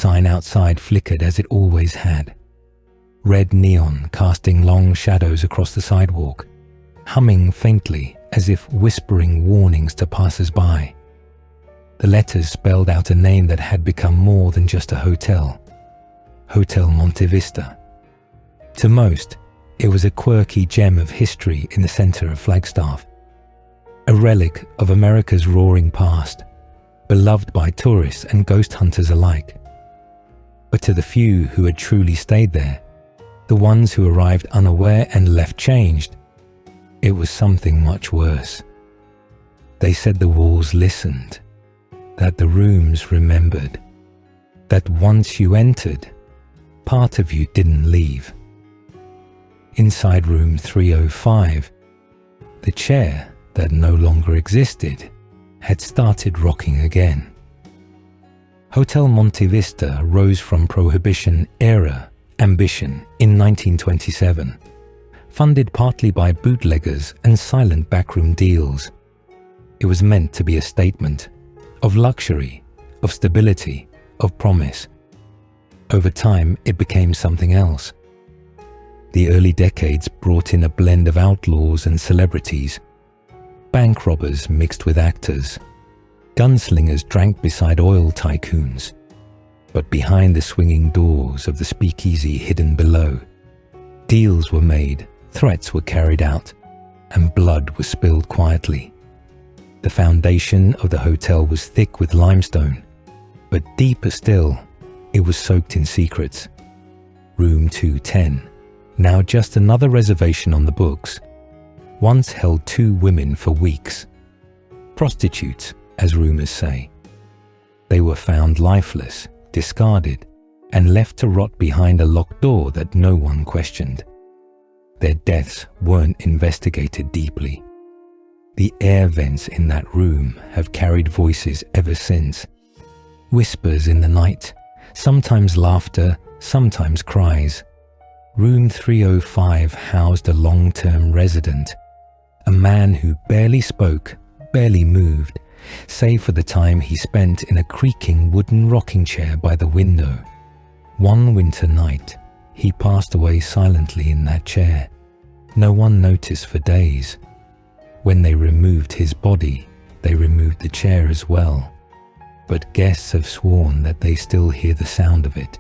sign outside flickered as it always had. Red neon casting long shadows across the sidewalk, humming faintly as if whispering warnings to passers-by. The letters spelled out a name that had become more than just a hotel. Hotel Monte Vista. To most, it was a quirky gem of history in the center of Flagstaff. A relic of America's roaring past, beloved by tourists and ghost hunters alike. But to the few who had truly stayed there, the ones who arrived unaware and left changed, it was something much worse. They said the walls listened, that the rooms remembered, that once you entered, part of you didn't leave. Inside room 305, the chair that no longer existed had started rocking again. Hotel Monte Vista rose from Prohibition-era ambition in 1927, funded partly by bootleggers and silent backroom deals. It was meant to be a statement of luxury, of stability, of promise. Over time, it became something else. The early decades brought in a blend of outlaws and celebrities. Bank robbers mixed with actors. Gunslingers drank beside oil tycoons. But behind the swinging doors of the speakeasy hidden below, deals were made, threats were carried out, and blood was spilled quietly. The foundation of the hotel was thick with limestone, but deeper still, it was soaked in secrets. Room 210, now just another reservation on the books, once held 2 women for weeks. Prostitutes, as rumors say. They were found lifeless, discarded, and left to rot behind a locked door that no one questioned. Their deaths weren't investigated deeply. The air vents in that room have carried voices ever since. Whispers in the night, sometimes laughter, sometimes cries. Room 305 housed a long-term resident, a man who barely spoke, barely moved, save for the time he spent in a creaking wooden rocking chair by the window. One winter night, he passed away silently in that chair. No one noticed for days. When they removed his body, they removed the chair as well. But guests have sworn that they still hear the sound of it,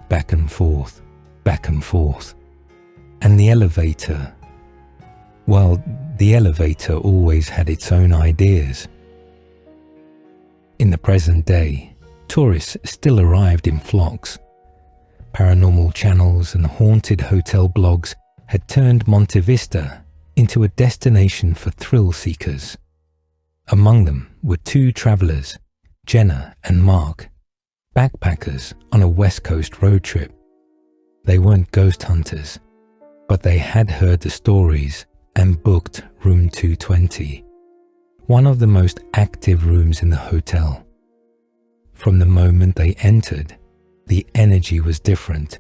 back and forth, back and forth. And the elevator, well, the elevator always had its own ideas. In the present day, tourists still arrived in flocks. Paranormal channels and haunted hotel blogs had turned Monte Vista into a destination for thrill seekers. Among them were 2 travelers, Jenna and Mark, backpackers on a West Coast road trip. They weren't ghost hunters, but they had heard the stories and booked room 220, one of the most active rooms in the hotel. From the moment they entered, the energy was different.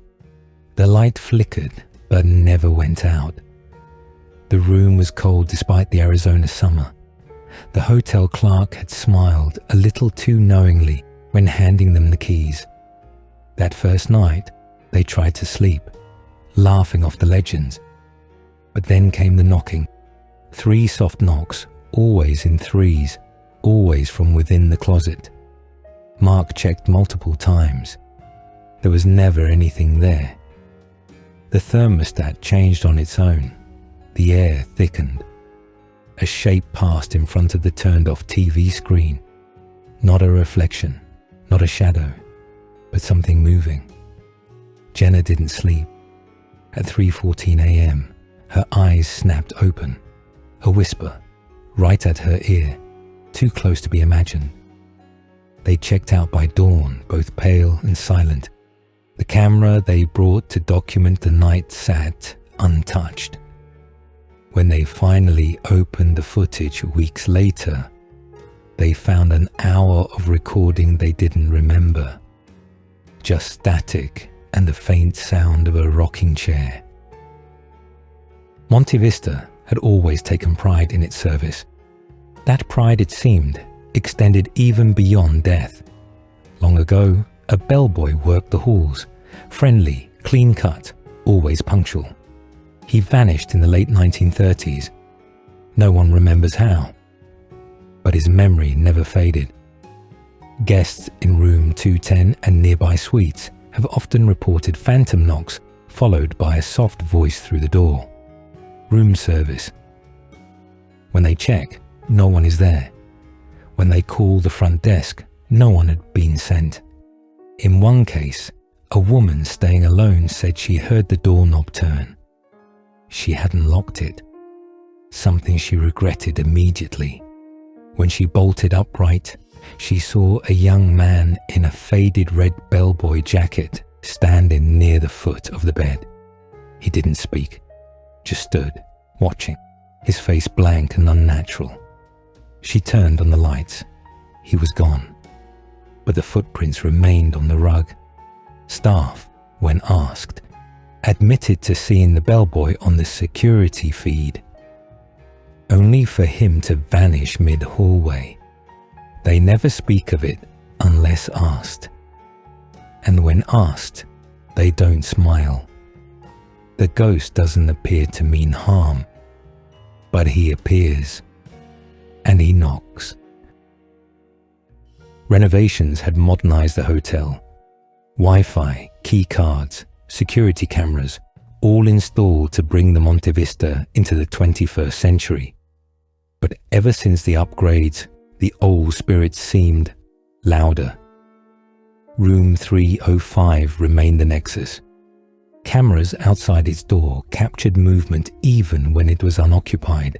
The light flickered but never went out. The room was cold despite the Arizona summer. The hotel clerk had smiled a little too knowingly when handing them the keys. That first night, they tried to sleep, laughing off the legends. But then came the knocking. 3 soft knocks, always in threes, always from within the closet. Mark checked multiple times. There was never anything there. The thermostat changed on its own. The air thickened. A shape passed in front of the turned-off TV screen. Not a reflection, not a shadow, but something moving. Jenna didn't sleep. At 3:14 a.m., her eyes snapped open. A whisper, right at her ear, too close to be imagined. They checked out by dawn, both pale and silent. The camera they brought to document the night sat untouched. When they finally opened the footage weeks later, they found an hour of recording they didn't remember. Just static and the faint sound of a rocking chair. Monte Vista had always taken pride in its service. That pride, it seemed, extended even beyond death. Long ago, A bellboy worked the halls, friendly, clean-cut, always punctual. He vanished in the late 1930s. No one remembers how, but his memory never faded. Guests in room 210 and nearby suites have often reported phantom knocks followed by a soft voice through the door. Room service. When they check, no one is there. When they call the front desk, no one had been sent. In one case, a woman staying alone said she heard the doorknob turn. She hadn't locked it, something she regretted immediately. When she bolted upright, she saw a young man in a faded red bellboy jacket standing near the foot of the bed. He didn't speak, just stood, watching, his face blank and unnatural. She turned on the lights. He was gone, but the footprints remained on the rug. Staff, when asked, admitted to seeing the bellboy on the security feed, only for him to vanish mid-hallway. They never speak of it unless asked. And when asked, they don't smile. The ghost doesn't appear to mean harm, but he appears, and he knocks. Renovations had modernized the hotel. Wi-Fi, key cards, security cameras, all installed to bring the Monte Vista into the 21st century. But ever since the upgrades, the old spirits seemed louder. Room 305 remained the nexus. Cameras outside its door captured movement even when it was unoccupied.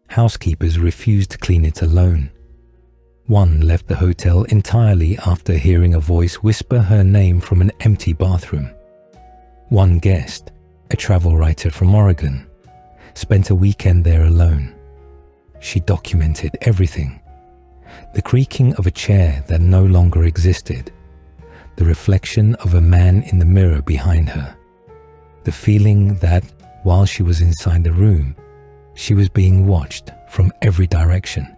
Housekeepers refused to clean it alone. One left the hotel entirely after hearing a voice whisper her name from an empty bathroom. One guest, a travel writer from Oregon, spent a weekend there alone. She documented everything. The creaking of a chair that no longer existed. The reflection of a man in the mirror behind her. The feeling that, while she was inside the room, she was being watched from every direction.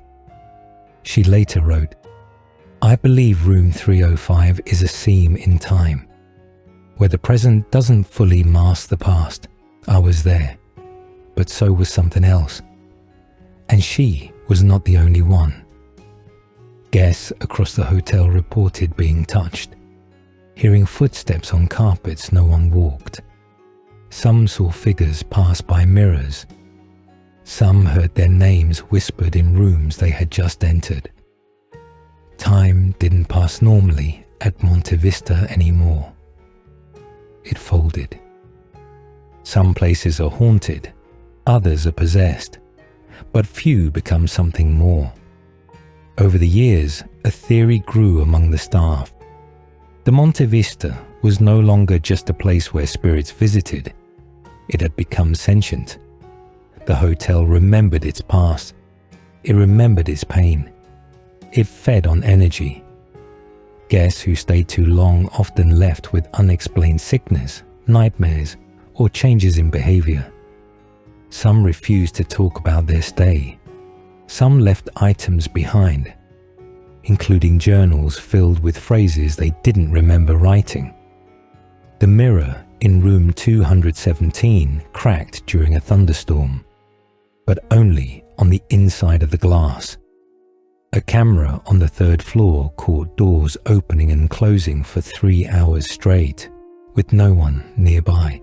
She later wrote, "I believe room 305 is a seam in time, where the present doesn't fully mask the past. I was there, but so was something else. And she was not the only one." Guests across the hotel reported being touched, hearing footsteps on carpets no one walked. Some saw figures pass by mirrors. Some heard their names whispered in rooms they had just entered. Time didn't pass normally at Monte Vista anymore. It folded. Some places are haunted, others are possessed, but few become something more. Over the years, a theory grew among the staff. The Monte Vista was no longer just a place where spirits visited. It had become sentient. The hotel remembered its past. It remembered its pain. It fed on energy. Guests who stayed too long often left with unexplained sickness, nightmares, or changes in behavior. Some refused to talk about their stay. Some left items behind, including journals filled with phrases they didn't remember writing. The mirror in room 217 cracked during a thunderstorm, but only on the inside of the glass. A camera on the third floor caught doors opening and closing for 3 hours straight, with no one nearby.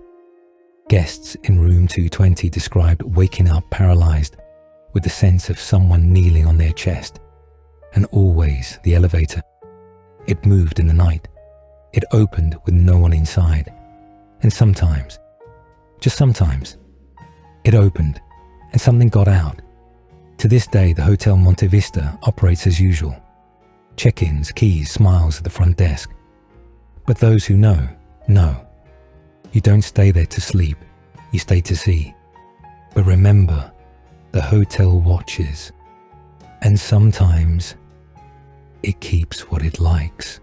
Guests in room 220 described waking up paralyzed, with the sense of someone kneeling on their chest. And always the elevator. It moved in the night. It opened with no one inside. And sometimes, just sometimes, it opened and something got out. To this day, the Hotel Monte Vista operates as usual. Check-ins, keys, smiles at the front desk. But those who know. You don't stay there to sleep, you stay to see. But remember, the hotel watches, and sometimes it keeps what it likes.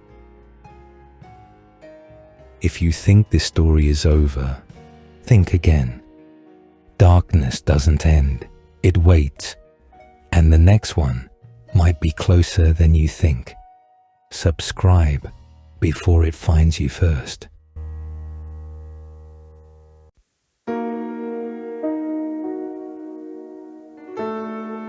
If you think this story is over, think again. Darkness doesn't end, it waits, and the next one might be closer than you think. Subscribe before it finds you first.